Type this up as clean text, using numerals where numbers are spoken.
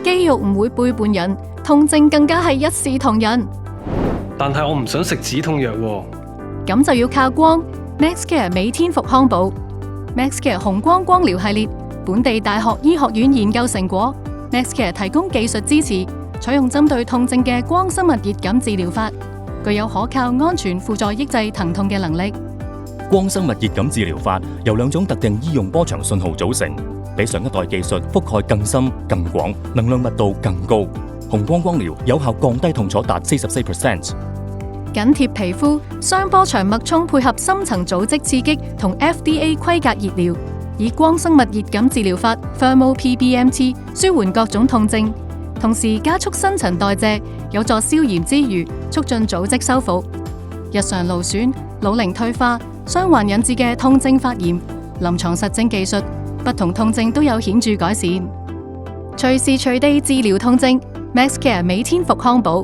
肌肉唔會背叛人，痛症更加係一視同仁。但係我唔想食止痛藥喎。咁就要靠光 MaxCare 美天復康寶。MaxCare 紅光光療系列，本地大學醫學院研究成果。MaxCare 提供技術支持，採用針對痛症嘅光生物熱感治療法，具有可靠、安全、輔助抑制疼痛嘅能力。光生物熱感治療法由兩種特定醫用波長信號組成，比上一代技術覆蓋更深、更廣，能量密度更高。紅光光療有效降低痛楚達44%。緊貼皮膚，雙波長脈衝配合深層組織刺激同 FDA 規格熱療，以光生物熱感治療法 Thermal PBMT 舒緩各種痛症，同時加速新陳代謝，有助消炎之餘促進組織修復。日常勞損、老齡退化、傷患引致嘅痛症發炎，臨床實證技術，不同痛症都有顯著改善。隨時隨地治療痛症，MaxCare 美天復康寶。